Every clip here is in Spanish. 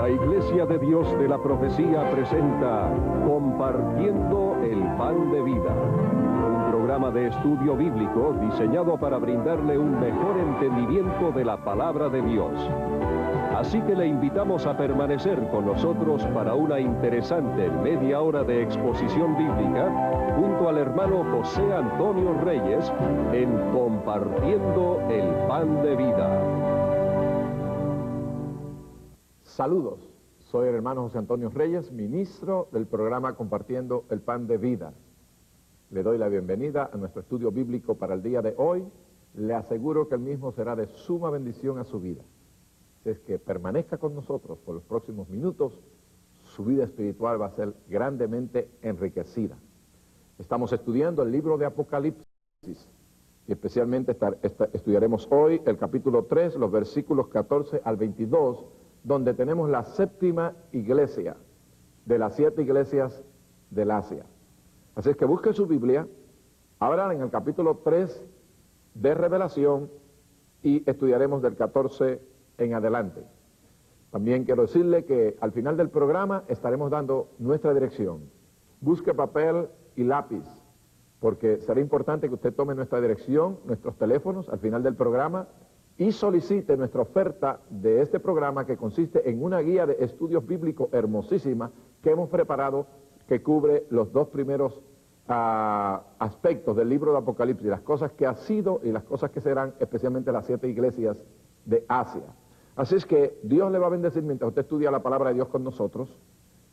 La Iglesia de Dios de la Profecía presenta Compartiendo el Pan de Vida, un programa de estudio bíblico diseñado para brindarle un mejor entendimiento de la Palabra de Dios. Así que le invitamos a permanecer con nosotros para una interesante media hora de exposición bíblica junto al hermano José Antonio Reyes en Compartiendo el Pan de Vida. Saludos, soy el hermano José Antonio Reyes, ministro del programa Compartiendo el Pan de Vida. Le doy la bienvenida a nuestro estudio bíblico para el día de hoy. Le aseguro que el mismo será de suma bendición a su vida. Si es que permanezca con nosotros por los próximos minutos, su vida espiritual va a ser grandemente enriquecida. Estamos estudiando el libro de Apocalipsis y especialmente estudiaremos hoy el capítulo 3, los versículos 14 al 22, donde tenemos la séptima iglesia de las 7 iglesias del Asia. Así es que busque su Biblia, abran en el capítulo 3 de Revelación y estudiaremos del 14 en adelante. También quiero decirle que al final del programa estaremos dando nuestra dirección. Busque papel y lápiz, porque será importante que usted tome nuestra dirección, nuestros teléfonos al final del programa, y solicite nuestra oferta de este programa, que consiste en una guía de estudios bíblicos hermosísima que hemos preparado, que cubre los 2 primeros aspectos del libro de Apocalipsis, las cosas que ha sido y las cosas que serán, especialmente las 7 iglesias de Asia. Así es que Dios le va a bendecir mientras usted estudia la palabra de Dios con nosotros,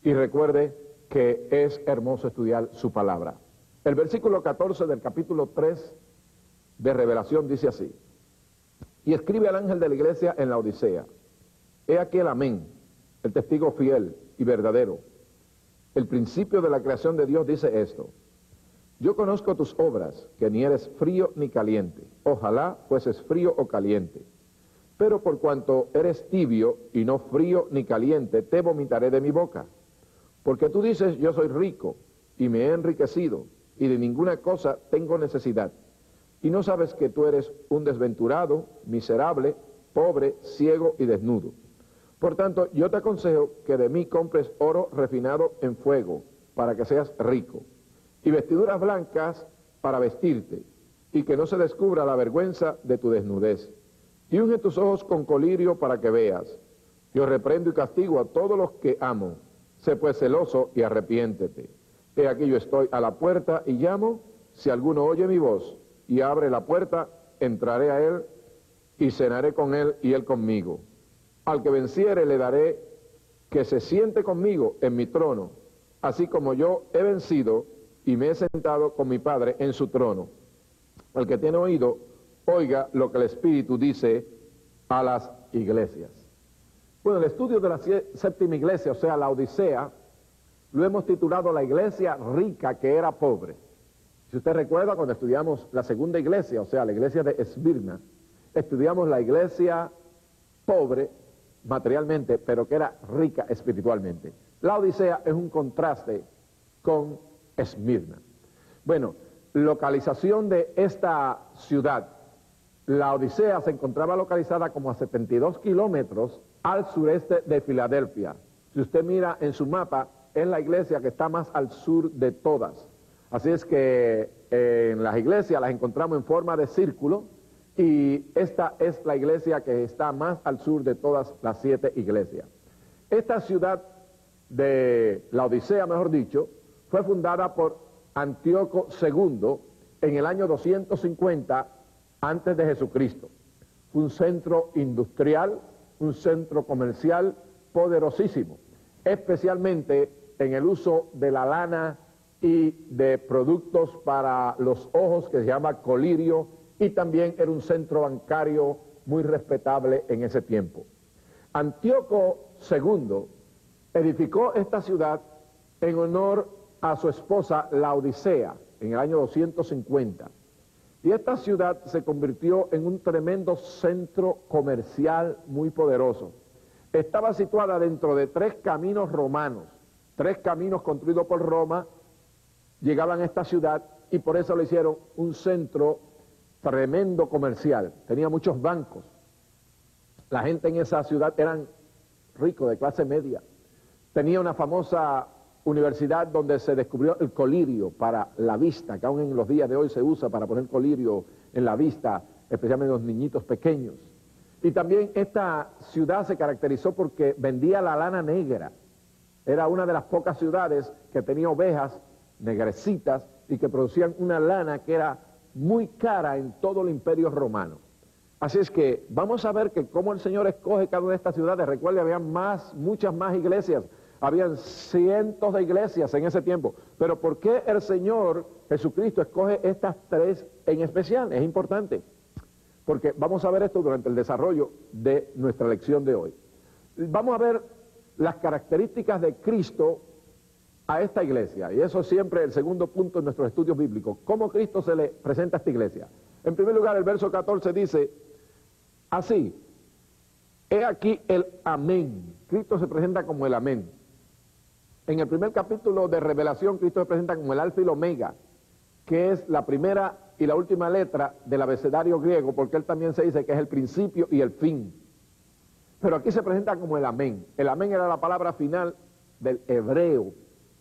y recuerde que es hermoso estudiar su palabra. El versículo 14 del capítulo 3 de Revelación dice así: y escribe al ángel de la iglesia en la Odisea: he aquí el amén, el testigo fiel y verdadero, el principio de la creación de Dios, dice esto: yo conozco tus obras, que ni eres frío ni caliente. Ojalá fueses frío o caliente. Pero por cuanto eres tibio y no frío ni caliente, te vomitaré de mi boca. Porque tú dices: yo soy rico y me he enriquecido, y de ninguna cosa tengo necesidad. Y no sabes que tú eres un desventurado, miserable, pobre, ciego y desnudo. Por tanto, yo te aconsejo que de mí compres oro refinado en fuego, para que seas rico, y vestiduras blancas para vestirte, y que no se descubra la vergüenza de tu desnudez. Y unge tus ojos con colirio para que veas. Yo reprendo y castigo a todos los que amo. Sé pues celoso y arrepiéntete. He aquí yo estoy a la puerta y llamo. Si alguno oye mi voz y abre la puerta, entraré a él y cenaré con él y él conmigo. Al que venciere le daré que se siente conmigo en mi trono, así como yo he vencido y me he sentado con mi Padre en su trono. Al que tiene oído, oiga lo que el Espíritu dice a las iglesias. Bueno, el estudio de la 7ª iglesia, o sea, la Odisea, lo hemos titulado La iglesia rica que era pobre. Si usted recuerda, cuando estudiamos la 2ª iglesia, o sea, la iglesia de Esmirna, estudiamos la iglesia pobre materialmente, pero que era rica espiritualmente. La Odisea es un contraste con Esmirna. Bueno, localización de esta ciudad. La Odisea se encontraba localizada como a 72 kilómetros al sureste de Filadelfia. Si usted mira en su mapa, es la iglesia que está más al sur de todas. Así es que en las iglesias las encontramos en forma de círculo, y esta es la iglesia que está más al sur de todas las 7 iglesias. Esta ciudad de la Odisea, mejor dicho, fue fundada por Antíoco II en el año 250 antes de Jesucristo. Fue un centro industrial, un centro comercial poderosísimo, especialmente en el uso de la lana y de productos para los ojos que se llama colirio, y también era un centro bancario muy respetable en ese tiempo. Antíoco II edificó esta ciudad en honor a su esposa Laodicea en el año 250, y esta ciudad se convirtió en un tremendo centro comercial muy poderoso. Estaba situada dentro de 3 caminos romanos, 3 caminos construidos por Roma llegaban a esta ciudad, y por eso le hicieron un centro tremendo comercial. Tenía muchos bancos. La gente en esa ciudad eran rico, de clase media. Tenía una famosa universidad donde se descubrió el colirio para la vista, que aún en los días de hoy se usa para poner colirio en la vista, especialmente los niñitos pequeños. Y también esta ciudad se caracterizó porque vendía la lana negra. Era una de las pocas ciudades que tenía ovejas negrecitas y que producían una lana que era muy cara en todo el imperio romano. Así es que vamos a ver que cómo el Señor escoge cada una de estas ciudades. Recuerde, había muchas más iglesias. Habían cientos de iglesias en ese tiempo. Pero ¿por qué el Señor Jesucristo escoge estas tres en especial? Es importante. Porque vamos a ver esto durante el desarrollo de nuestra lección de hoy. Vamos a ver las características de Cristo a esta iglesia. Y eso es siempre el segundo punto en nuestros estudios bíblicos. ¿Cómo Cristo se le presenta a esta iglesia? En primer lugar, el verso 14 dice, así, he aquí el amén. Cristo se presenta como el amén. En el primer capítulo de Revelación, Cristo se presenta como el alfa y el omega, que es la primera y la última letra del abecedario griego, porque él también se dice que es el principio y el fin. Pero aquí se presenta como el amén. El amén era la palabra final del hebreo,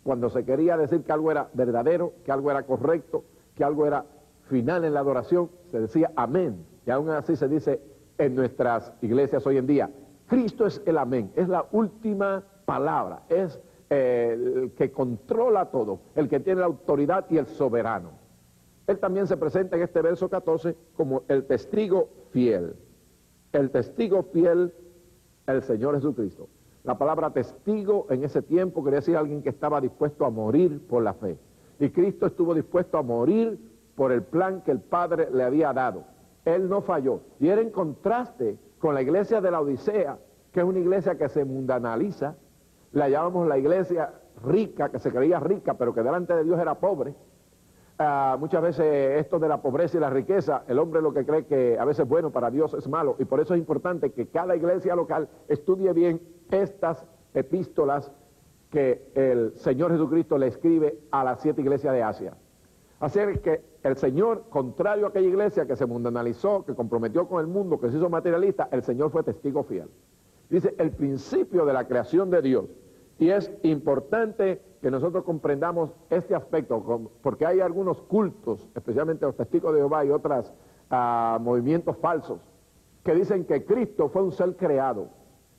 cuando se quería decir que algo era verdadero, que algo era correcto, que algo era final en la adoración, se decía amén. Y aún así se dice en nuestras iglesias hoy en día. Cristo es el amén, es la última palabra, es el que controla todo, el que tiene la autoridad y el soberano. Él también se presenta en este verso 14 como el testigo fiel. El testigo fiel, el Señor Jesucristo. La palabra testigo en ese tiempo quería decir alguien que estaba dispuesto a morir por la fe. Y Cristo estuvo dispuesto a morir por el plan que el Padre le había dado. Él no falló. Y era en contraste con la iglesia de la Odisea, que es una iglesia que se mundanaliza. La llamamos la iglesia rica, que se creía rica, pero que delante de Dios era pobre. Muchas veces esto de la pobreza y la riqueza, el hombre lo que cree que a veces es bueno, para Dios es malo, y por eso es importante que cada iglesia local estudie bien estas epístolas que el Señor Jesucristo le escribe a las 7 iglesias de Asia. Así es que el Señor, contrario a aquella iglesia que se mundanalizó, que comprometió con el mundo, que se hizo materialista, el Señor fue testigo fiel. Dice, el principio de la creación de Dios. Y es importante que nosotros comprendamos este aspecto, porque hay algunos cultos, especialmente los testigos de Jehová y otros movimientos falsos, que dicen que Cristo fue un ser creado.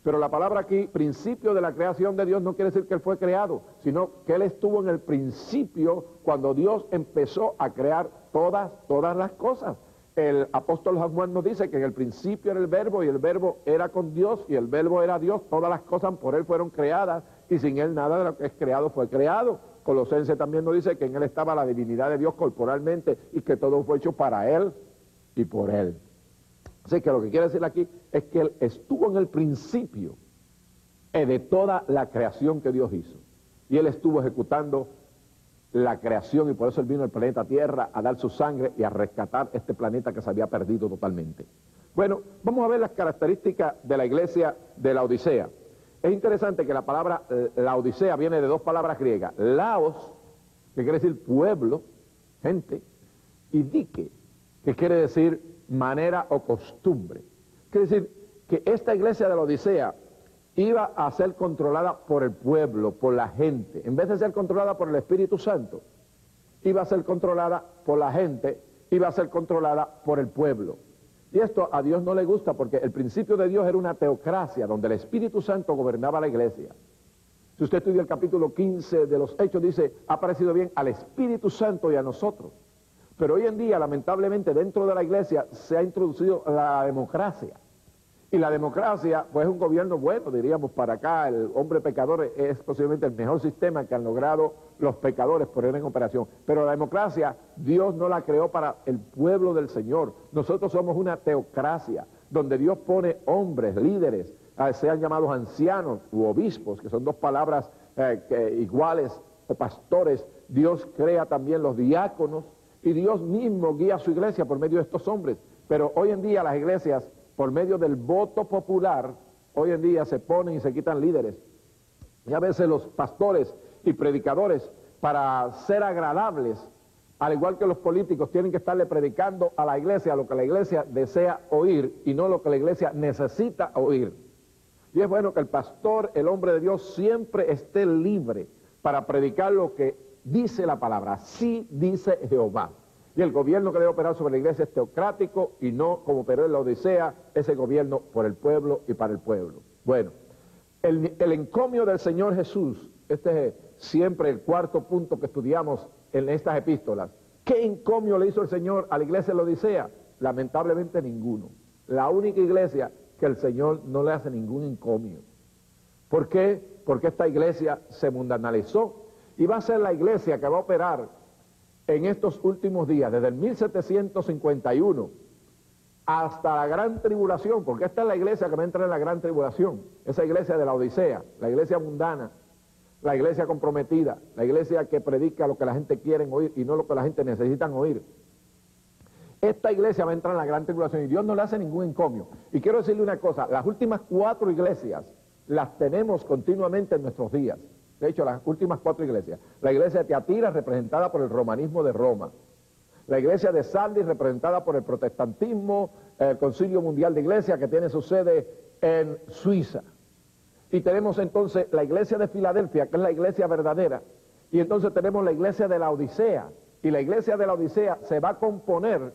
Pero la palabra aquí, principio de la creación de Dios, no quiere decir que Él fue creado, sino que Él estuvo en el principio cuando Dios empezó a crear todas las cosas. El apóstol Juan nos dice que en el principio era el verbo y el verbo era con Dios y el verbo era Dios. Todas las cosas por Él fueron creadas y sin Él nada de lo que es creado fue creado. Colosenses también nos dice que en Él estaba la divinidad de Dios corporalmente y que todo fue hecho para Él y por Él. Así que lo que quiere decir aquí es que Él estuvo en el principio de toda la creación que Dios hizo. Y Él estuvo ejecutando la creación y por eso Él vino al planeta Tierra a dar su sangre y a rescatar este planeta que se había perdido totalmente. Bueno, vamos a ver las características de la iglesia de la Odisea. Es interesante que la palabra la Odisea viene de dos palabras griegas. Laos, que quiere decir pueblo, gente, y dike, que quiere decir manera o costumbre. Quiere decir que esta iglesia de la Odisea iba a ser controlada por el pueblo, por la gente. En vez de ser controlada por el Espíritu Santo, iba a ser controlada por la gente, iba a ser controlada por el pueblo. Y esto a Dios no le gusta porque el principio de Dios era una teocracia donde el Espíritu Santo gobernaba la iglesia. Si usted estudia el capítulo 15 de los Hechos, dice, ha parecido bien al Espíritu Santo y a nosotros. Pero hoy en día, lamentablemente, dentro de la iglesia se ha introducido la democracia. Y la democracia, pues es un gobierno bueno, diríamos, para acá. El hombre pecador es posiblemente el mejor sistema que han logrado los pecadores poner en operación. Pero la democracia, Dios no la creó para el pueblo del Señor. Nosotros somos una teocracia, donde Dios pone hombres, líderes, sean llamados ancianos u obispos, que son dos palabras iguales, o pastores. Dios crea también los diáconos, y Dios mismo guía a su iglesia por medio de estos hombres. Pero hoy en día las iglesias, por medio del voto popular, hoy en día se ponen y se quitan líderes. Y a veces los pastores y predicadores, para ser agradables, al igual que los políticos, tienen que estarle predicando a la iglesia lo que la iglesia desea oír y no lo que la iglesia necesita oír. Y es bueno que el pastor, el hombre de Dios, siempre esté libre para predicar lo que dice la palabra. Así dice Jehová. Y el gobierno que debe operar sobre la iglesia es teocrático y no como operó en la Odisea, ese gobierno por el pueblo y para el pueblo. Bueno, el encomio del Señor Jesús, este es siempre el cuarto punto que estudiamos en estas epístolas. ¿Qué encomio le hizo el Señor a la iglesia de la Odisea? Lamentablemente ninguno. La única iglesia que el Señor no le hace ningún encomio. ¿Por qué? Porque esta iglesia se mundanalizó y va a ser la iglesia que va a operar en estos últimos días, desde el 1751 hasta la gran tribulación, porque esta es la iglesia que va a entrar en la gran tribulación, esa iglesia de la Odisea, la iglesia mundana, la iglesia comprometida, la iglesia que predica lo que la gente quiere oír y no lo que la gente necesita oír. Esta iglesia va a entrar en la gran tribulación y Dios no le hace ningún encomio. Y quiero decirle una cosa, las últimas 4 iglesias las tenemos continuamente en nuestros días. De hecho, las últimas 4 iglesias. La iglesia de Tiatira, representada por el romanismo de Roma. La iglesia de Sardis, representada por el protestantismo, el Concilio Mundial de Iglesias, que tiene su sede en Suiza. Y tenemos entonces la iglesia de Filadelfia, que es la iglesia verdadera. Y entonces tenemos la iglesia de la Odisea. Y la iglesia de la Odisea se va a componer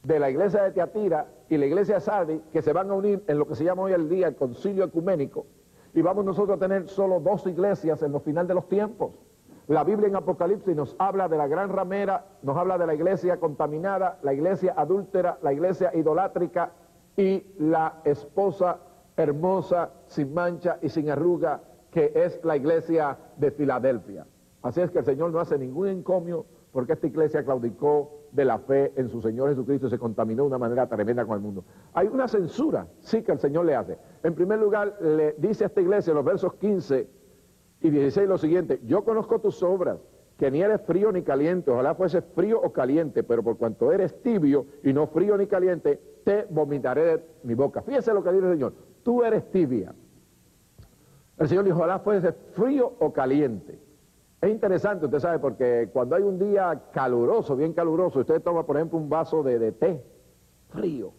de la iglesia de Tiatira y la iglesia de Sardis, que se van a unir en lo que se llama hoy el día el concilio ecuménico. Y vamos nosotros a tener solo 2 iglesias en los final de los tiempos. La Biblia en Apocalipsis nos habla de la gran ramera, nos habla de la iglesia contaminada, la iglesia adúltera, la iglesia idolátrica y la esposa hermosa, sin mancha y sin arruga, que es la iglesia de Filadelfia. Así es que el Señor no hace ningún encomio porque esta iglesia claudicó de la fe en su Señor Jesucristo y se contaminó de una manera tremenda con el mundo. Hay una censura, sí, que el Señor le hace. En primer lugar, le dice a esta iglesia en los versos 15 y 16 lo siguiente: yo conozco tus obras, que ni eres frío ni caliente, ojalá fueses frío o caliente, pero por cuanto eres tibio y no frío ni caliente, te vomitaré de mi boca. Fíjese lo que dice el Señor: tú eres tibia. El Señor dijo: ojalá fuese frío o caliente. Es interesante, usted sabe, porque cuando hay un día caluroso, bien caluroso, usted toma, por ejemplo, un vaso de té frío.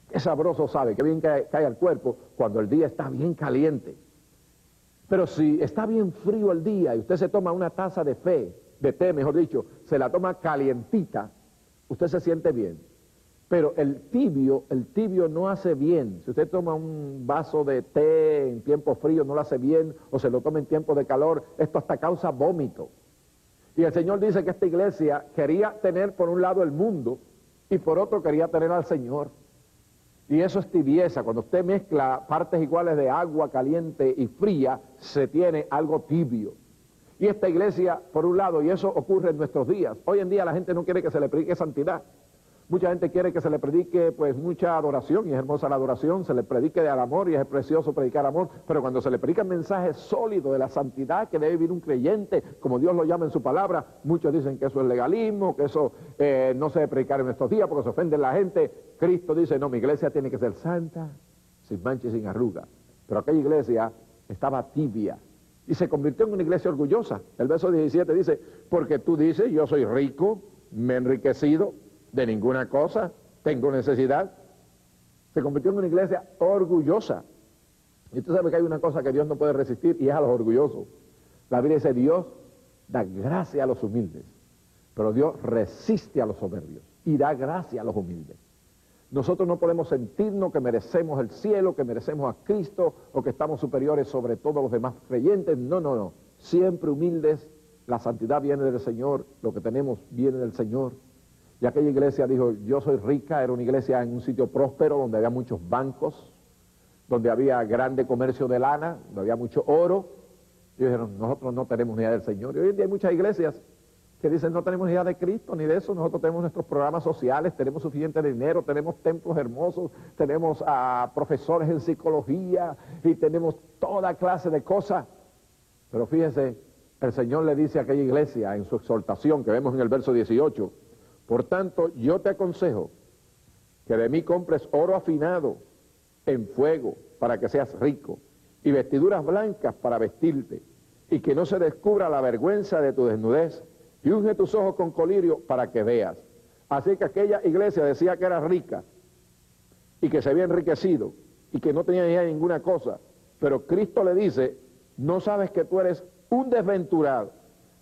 Qué sabroso sabe, qué bien cae al cuerpo cuando el día está bien caliente. Pero si está bien frío el día y usted se toma una taza de té, mejor dicho, se la toma calientita, usted se siente bien. Pero el tibio no hace bien. Si usted toma un vaso de té en tiempo frío, no lo hace bien, o se lo toma en tiempo de calor, esto hasta causa vómito. Y el Señor dice que esta iglesia quería tener por un lado el mundo y por otro quería tener al Señor. Y eso es tibieza. Cuando usted mezcla partes iguales de agua caliente y fría, se tiene algo tibio. Y esta iglesia, por un lado, y eso ocurre en nuestros días. Hoy en día la gente no quiere que se le predique santidad. Mucha gente quiere que se le predique pues mucha adoración, y es hermosa la adoración, se le predique al amor y es precioso predicar amor, pero cuando se le predica el mensaje sólido de la santidad que debe vivir un creyente, como Dios lo llama en su palabra, muchos dicen que eso es legalismo, que eso no se debe predicar en estos días porque se ofende la gente. Cristo dice: no, mi iglesia tiene que ser santa, sin mancha y sin arruga. Pero aquella iglesia estaba tibia y se convirtió en una iglesia orgullosa. El verso 17 dice: porque tú dices, yo soy rico, me he enriquecido, de ninguna cosa tengo necesidad. Se convirtió en una iglesia orgullosa. Y usted sabe que hay una cosa que Dios no puede resistir, y es a los orgullosos. La Biblia dice: Dios da gracia a los humildes, pero Dios resiste a los soberbios y da gracia a los humildes. Nosotros no podemos sentirnos que merecemos el cielo, que merecemos a Cristo, o que estamos superiores sobre todos los demás creyentes. No, no, no. Siempre humildes. La santidad viene del Señor, lo que tenemos viene del Señor. Y aquella iglesia dijo: yo soy rica. Era una iglesia en un sitio próspero, donde había muchos bancos, donde había grande comercio de lana, donde había mucho oro. Y dijeron: nosotros no tenemos ni idea del Señor. Y hoy en día hay muchas iglesias que dicen: no tenemos ni idea de Cristo, ni de eso. Nosotros tenemos nuestros programas sociales, tenemos suficiente dinero, tenemos templos hermosos, tenemos profesores en psicología y tenemos toda clase de cosas. Pero fíjese, el Señor le dice a aquella iglesia en su exhortación que vemos en el verso 18: por tanto, yo te aconsejo que de mí compres oro afinado en fuego para que seas rico, y vestiduras blancas para vestirte, y que no se descubra la vergüenza de tu desnudez, y unge tus ojos con colirio para que veas. Así que aquella iglesia decía que era rica, y que se había enriquecido, y que no tenía ya ninguna cosa, Pero Cristo le dice, no sabes que tú eres un desventurado,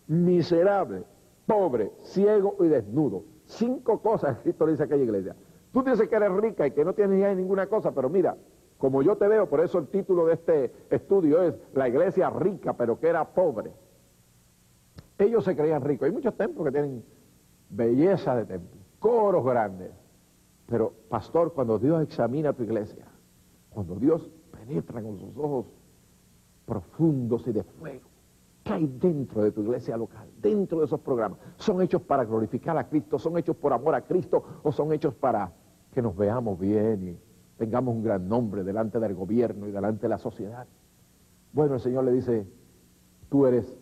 miserable, pobre, ciego y desnudo. 5 cosas Cristo le dice a aquella iglesia. Tú dices que eres rica y que no tienes ya ninguna cosa, pero mira, como yo te veo, por eso el título de este estudio es La iglesia rica, pero que era pobre. Ellos se creían ricos. Hay muchos templos que tienen belleza de templo, coros grandes. Pero, pastor, cuando Dios examina tu iglesia, cuando Dios penetra con sus ojos profundos y de fuego, ¿qué hay dentro de tu iglesia local, dentro de esos programas? ¿Son hechos para glorificar a Cristo? ¿Son hechos por amor a Cristo? ¿O son hechos para que nos veamos bien y tengamos un gran nombre delante del gobierno y delante de la sociedad? Bueno, el Señor le dice, tú eres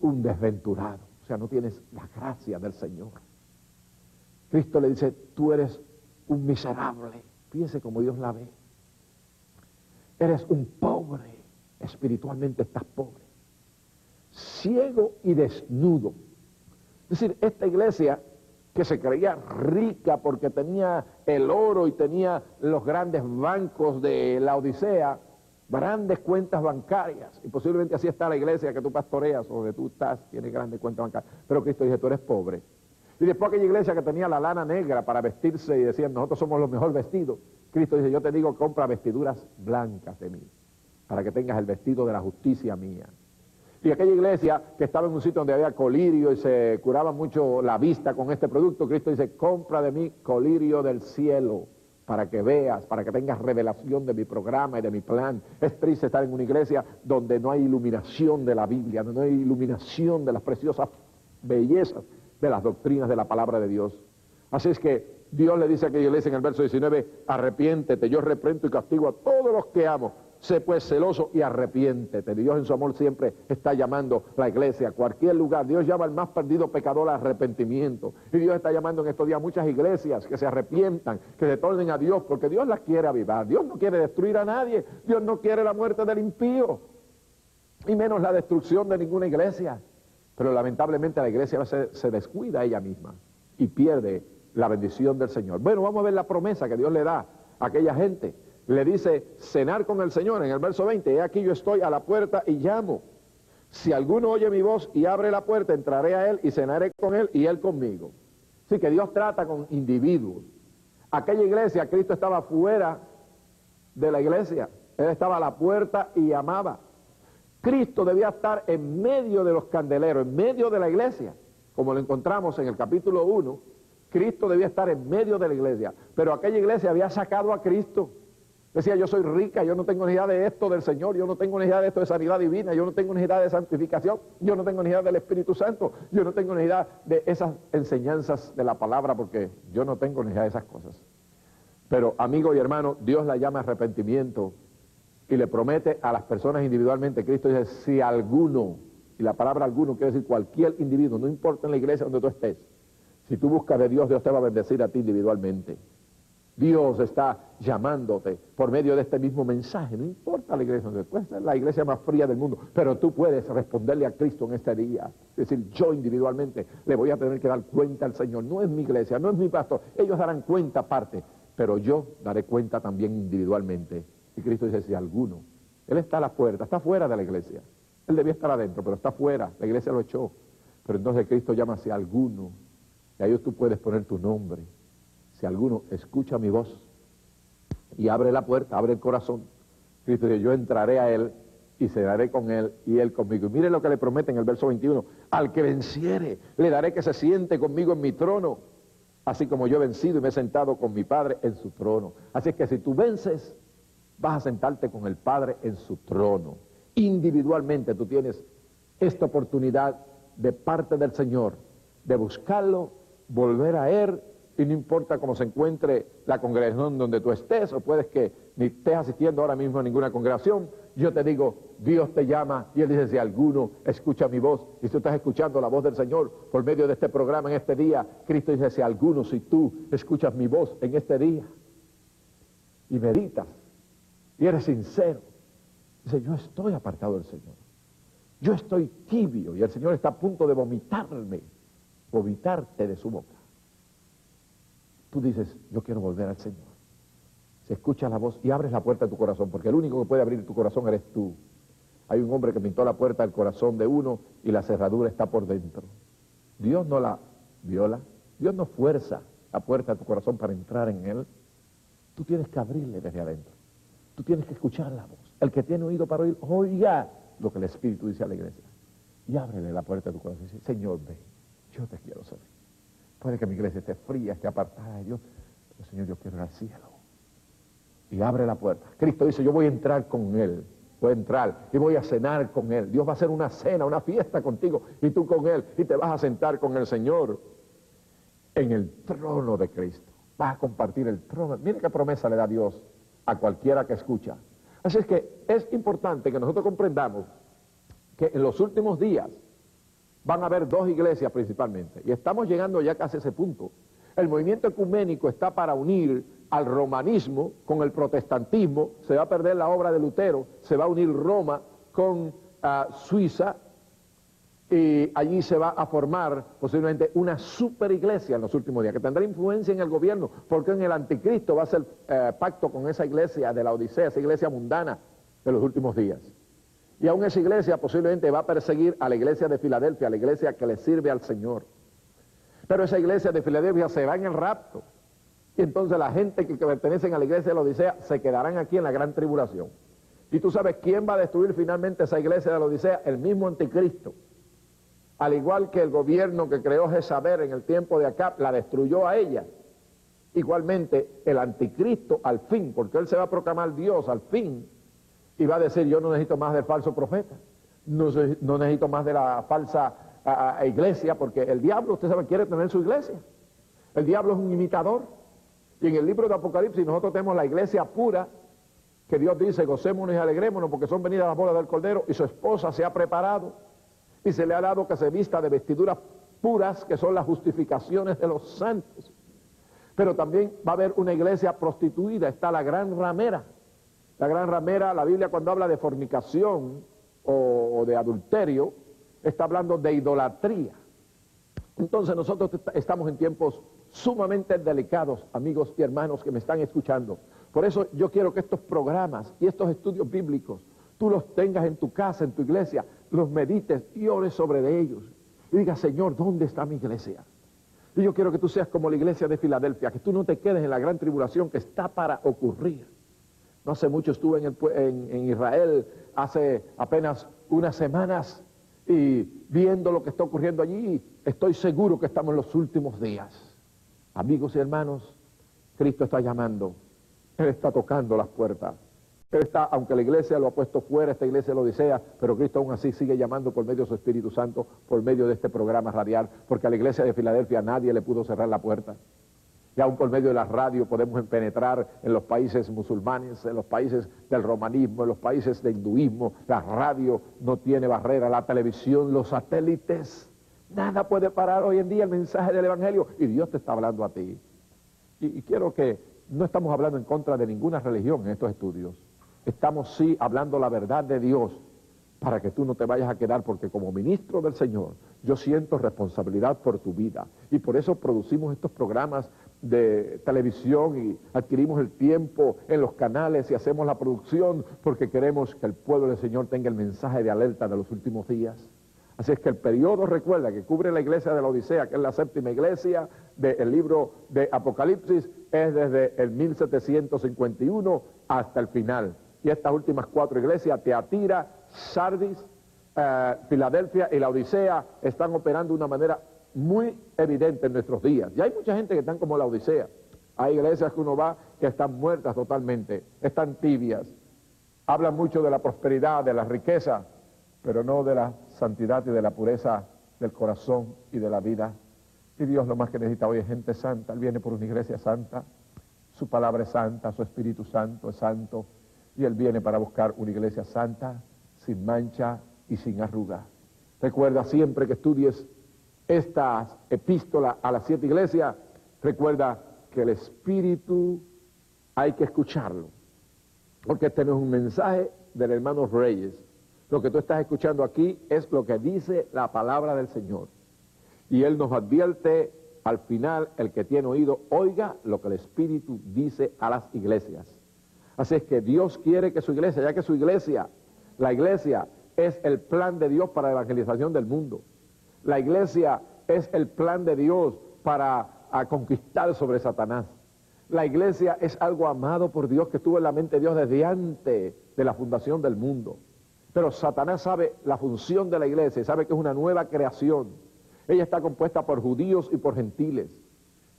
un desventurado, o sea, no tienes la gracia del Señor. Cristo le dice, tú eres un miserable. Fíjese cómo Dios la ve. Eres un pobre, espiritualmente estás pobre, ciego y desnudo. Es decir, esta iglesia que se creía rica porque tenía el oro y tenía los grandes bancos de la Odisea, grandes cuentas bancarias, y posiblemente así está la iglesia que tú pastoreas o donde tú estás, tiene grandes cuentas bancarias, pero Cristo dice, tú eres pobre. Y después aquella iglesia que tenía la lana negra para vestirse y decían, nosotros somos los mejor vestidos, Cristo dice, yo te digo, compra vestiduras blancas de mí, para que tengas el vestido de la justicia mía. Y aquella iglesia que estaba en un sitio donde había colirio y se curaba mucho la vista con este producto, Cristo dice, compra de mí colirio del cielo, para que veas, para que tengas revelación de mi programa y de mi plan. Es triste estar en una iglesia donde no hay iluminación de la Biblia, donde no hay iluminación de las preciosas bellezas de las doctrinas de la palabra de Dios. Así es que Dios le dice a aquella iglesia en el verso 19, arrepiéntete, yo reprendo y castigo a todos los que amo. Sé pues celoso y arrepiéntete. Dios en su amor siempre está llamando a la iglesia, a cualquier lugar. Dios llama al más perdido pecador al arrepentimiento. Y Dios está llamando en estos días muchas iglesias que se arrepientan, que se tornen a Dios, porque Dios las quiere avivar. Dios no quiere destruir a nadie. Dios no quiere la muerte del impío, y menos la destrucción de ninguna iglesia. Pero lamentablemente la iglesia se descuida a ella misma y pierde la bendición del Señor. Bueno, vamos a ver la promesa que Dios le da a aquella gente. Le dice, cenar con el Señor, en el verso 20, he aquí yo estoy a la puerta y llamo. Si alguno oye mi voz y abre la puerta, entraré a él y cenaré con él y él conmigo. Así que Dios trata con individuos. Aquella iglesia, Cristo estaba fuera de la iglesia. Él estaba a la puerta y llamaba. Cristo debía estar en medio de los candeleros, en medio de la iglesia. Como lo encontramos en el capítulo 1, Cristo debía estar en medio de la iglesia. Pero aquella iglesia había sacado a Cristo. Decía, yo soy rica, yo no tengo necesidad de esto del Señor, yo no tengo necesidad de esto de sanidad divina, yo no tengo necesidad de santificación, yo no tengo necesidad del Espíritu Santo, yo no tengo necesidad de esas enseñanzas de la palabra, porque yo no tengo necesidad de esas cosas. Pero, amigo y hermano, Dios la llama arrepentimiento y le promete a las personas individualmente. Cristo dice, si alguno, y la palabra alguno quiere decir cualquier individuo, no importa en la iglesia donde tú estés, si tú buscas de Dios, Dios te va a bendecir a ti individualmente. Dios está llamándote por medio de este mismo mensaje. No importa la iglesia donde tú estés, la iglesia más fría del mundo, pero tú puedes responderle a Cristo en este día. Es decir, yo individualmente le voy a tener que dar cuenta al Señor. No es mi iglesia, no es mi pastor. Ellos darán cuenta aparte, pero yo daré cuenta también individualmente. Y Cristo dice, si alguno, Él está a la puerta, está fuera de la iglesia. Él debía estar adentro, pero está fuera. La iglesia lo echó. Pero entonces Cristo llama si alguno, y ahí tú puedes poner tu nombre. Si alguno escucha mi voz y abre la puerta, abre el corazón, Cristo dice, yo entraré a él y cenaré con él y él conmigo. Y mire lo que le promete en el verso 21, al que venciere, le daré que se siente conmigo en mi trono, así como yo he vencido y me he sentado con mi Padre en su trono. Así es que si tú vences, vas a sentarte con el Padre en su trono. Individualmente tú tienes esta oportunidad de parte del Señor, de buscarlo, volver a él. Y no importa cómo se encuentre la congregación donde tú estés, o puedes que ni estés asistiendo ahora mismo a ninguna congregación, yo te digo, Dios te llama, y Él dice, si alguno escucha mi voz, y si tú estás escuchando la voz del Señor por medio de este programa en este día, Cristo dice, si alguno, si tú escuchas mi voz en este día, y meditas, y eres sincero, dice, yo estoy apartado del Señor, yo estoy tibio, y el Señor está a punto de vomitarte de su boca. Tú dices, yo quiero volver al Señor. si escuchas la voz y abres la puerta de tu corazón, porque el único que puede abrir tu corazón eres tú. Hay un hombre que pintó la puerta del corazón de uno y la cerradura está por dentro. Dios no la viola, Dios no fuerza la puerta de tu corazón para entrar en él. Tú tienes que abrirle desde adentro. Tú tienes que escuchar la voz. El que tiene oído para oír, oiga lo que el Espíritu dice a la iglesia. Y ábrele la puerta de tu corazón y dice, Señor, ven, yo te quiero servir. Puede que mi iglesia esté fría, esté apartada de Dios, pero Señor, yo quiero ir al cielo. Y abre la puerta. Cristo dice, yo voy a entrar con él. Voy a entrar y voy a cenar con él. Dios va a hacer una cena, una fiesta contigo y tú con él. Y te vas a sentar con el Señor en el trono de Cristo. Vas a compartir el trono. Mire qué promesa le da Dios a cualquiera que escucha. Así es que es importante que nosotros comprendamos que en los últimos días van a haber dos iglesias principalmente. Y estamos llegando ya casi a ese punto. El movimiento ecuménico está para unir al romanismo con el protestantismo. Se va a perder la obra de Lutero, se va a unir Roma con Suiza, y allí se va a formar posiblemente una super iglesia en los últimos días, que tendrá influencia en el gobierno, porque en el anticristo va a hacer pacto con esa iglesia de la Odisea, esa iglesia mundana de los últimos días. Y aún esa iglesia posiblemente va a perseguir a la iglesia de Filadelfia, a la iglesia que le sirve al Señor. Pero esa iglesia de Filadelfia se va en el rapto. Y entonces la gente que pertenecen a la iglesia de la Odisea se quedarán aquí en la gran tribulación. Y tú sabes quién va a destruir finalmente esa iglesia de la Odisea, el mismo anticristo. Al igual que el gobierno que creó Jezabel en el tiempo de Acab, la destruyó a ella. Igualmente el anticristo al fin, porque él se va a proclamar Dios al fin, y va a decir, yo no necesito más del falso profeta, no necesito más de la falsa iglesia, porque el diablo, usted sabe, quiere tener su iglesia. El diablo es un imitador. Y en el libro de Apocalipsis nosotros tenemos la iglesia pura, que Dios dice, gocémonos y alegrémonos porque son venidas las bodas del Cordero, y su esposa se ha preparado, y se le ha dado que se vista de vestiduras puras, que son las justificaciones de los santos. Pero también va a haber una iglesia prostituida, está la gran ramera. La gran ramera, la Biblia cuando habla de fornicación o de adulterio, está hablando de idolatría. Entonces nosotros estamos en tiempos sumamente delicados, amigos y hermanos que me están escuchando. Por eso yo quiero que estos programas y estos estudios bíblicos, tú los tengas en tu casa, en tu iglesia, los medites y ores sobre de ellos. Y digas, Señor, ¿dónde está mi iglesia? Y yo quiero que tú seas como la iglesia de Filadelfia, que tú no te quedes en la gran tribulación que está para ocurrir. No hace mucho estuve en Israel, hace apenas unas semanas, y viendo lo que está ocurriendo allí, estoy seguro que estamos en los últimos días. Amigos y hermanos, Cristo está llamando, Él está tocando las puertas. Él está, aunque la iglesia lo ha puesto fuera, esta iglesia lo desea, pero Cristo aún así sigue llamando por medio de su Espíritu Santo, por medio de este programa radial, porque a la iglesia de Filadelfia nadie le pudo cerrar la puerta. Y aún por medio de la radio podemos penetrar en los países musulmanes, en los países del romanismo, en los países del hinduismo. La radio no tiene barrera, la televisión, los satélites. Nada puede parar hoy en día el mensaje del Evangelio. Y Dios te está hablando a ti. Y quiero que no estamos hablando en contra de ninguna religión en estos estudios. Estamos sí hablando la verdad de Dios para que tú no te vayas a quedar, porque como ministro del Señor yo siento responsabilidad por tu vida. Y por eso producimos estos programas de televisión y adquirimos el tiempo en los canales y hacemos la producción porque queremos que el pueblo del Señor tenga el mensaje de alerta de los últimos días. Así es que el periodo, recuerda, que cubre la iglesia de la Odisea, que es la séptima iglesia del libro de Apocalipsis, es desde el 1751 hasta el final. Y estas últimas cuatro iglesias, Teatira, Sardis, Filadelfia y la Odisea, están operando de una manera muy evidente en nuestros días. Y hay mucha gente que están como la Odisea. Hay iglesias que uno va que están muertas totalmente, están tibias. Hablan mucho de la prosperidad, de la riqueza, pero no de la santidad y de la pureza del corazón y de la vida. Y Dios lo más que necesita hoy es gente santa. Él viene por una iglesia santa, su palabra es santa, su Espíritu Santo es santo, y Él viene para buscar una iglesia santa, sin mancha y sin arruga. Recuerda siempre que estudies esta epístola a las 7 iglesias, recuerda que el Espíritu hay que escucharlo, porque este no es un mensaje del hermano Reyes. Lo que tú estás escuchando aquí es lo que dice la palabra del Señor. Y Él nos advierte al final, el que tiene oído, oiga lo que el Espíritu dice a las iglesias. Así es que Dios quiere que su iglesia, ya que su iglesia, la iglesia es el plan de Dios para la evangelización del mundo. La iglesia es el plan de Dios para conquistar sobre Satanás. La iglesia es algo amado por Dios que estuvo en la mente de Dios desde antes de la fundación del mundo. Pero Satanás sabe la función de la iglesia y sabe que es una nueva creación. Ella está compuesta por judíos y por gentiles.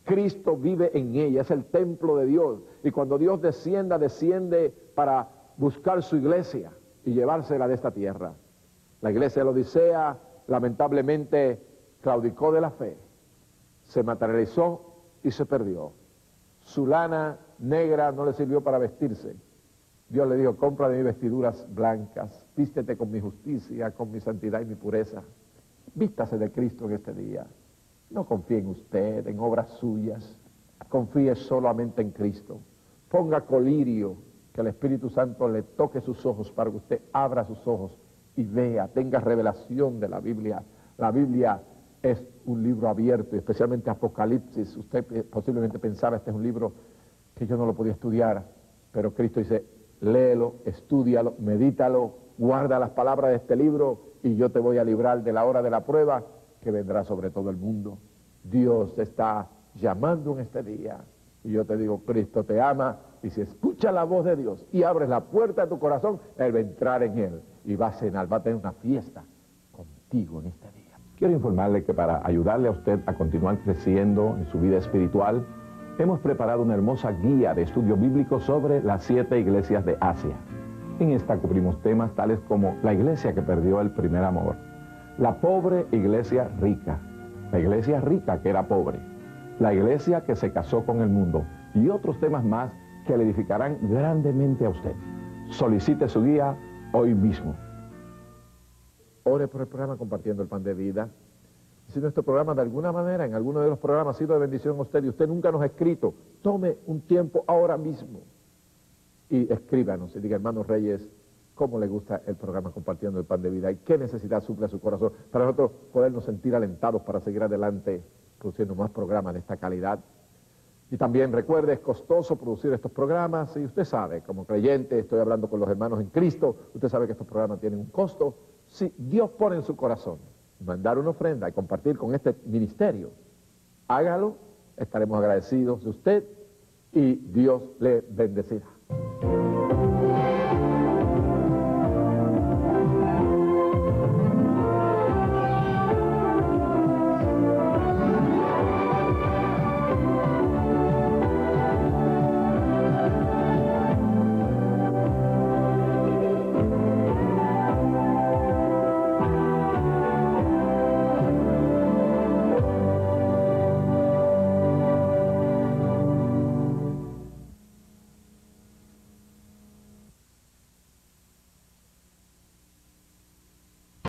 Cristo vive en ella, es el templo de Dios. Y cuando Dios desciende para buscar su iglesia y llevársela de esta tierra. La iglesia de la Odisea lamentablemente claudicó de la fe, se materializó y se perdió. Su lana negra no le sirvió para vestirse. Dios le dijo, compra de mí vestiduras blancas, vístete con mi justicia, con mi santidad y mi pureza. Vístase de Cristo en este día. No confíe en usted, en obras suyas. Confíe solamente en Cristo. Ponga colirio, que el Espíritu Santo le toque sus ojos para que usted abra sus ojos y vea, tenga revelación de la Biblia. La Biblia es un libro abierto, y especialmente Apocalipsis. Usted posiblemente pensaba, este es un libro que yo no lo podía estudiar, pero Cristo dice, léelo, estúdialo, medítalo, guarda las palabras de este libro y yo te voy a librar de la hora de la prueba que vendrá sobre todo el mundo. Dios te está llamando en este día y yo te digo, Cristo te ama, y si escuchas la voz de Dios y abres la puerta de tu corazón, Él va a entrar en él y va a cenar, va a tener una fiesta contigo en este día. Quiero informarle que para ayudarle a usted a continuar creciendo en su vida espiritual, hemos preparado una hermosa guía de estudio bíblico sobre las 7 iglesias de Asia. En esta cubrimos temas tales como la iglesia que perdió el primer amor, la pobre iglesia rica que era pobre, la iglesia que se casó con el mundo y otros temas más que le edificarán grandemente a usted. Solicite su guía hoy mismo. Ore por el programa Compartiendo el Pan de Vida. Si nuestro programa de alguna manera, en alguno de los programas ha sido de bendición a usted y usted nunca nos ha escrito, tome un tiempo ahora mismo y escríbanos y diga, hermanos Reyes, cómo le gusta el programa Compartiendo el Pan de Vida y qué necesidad suple a su corazón para nosotros podernos sentir alentados para seguir adelante produciendo más programas de esta calidad. Y también recuerde, es costoso producir estos programas y usted sabe, como creyente, estoy hablando con los hermanos en Cristo, usted sabe que estos programas tienen un costo. Si Dios pone en su corazón mandar una ofrenda y compartir con este ministerio, hágalo, estaremos agradecidos de usted y Dios le bendecirá.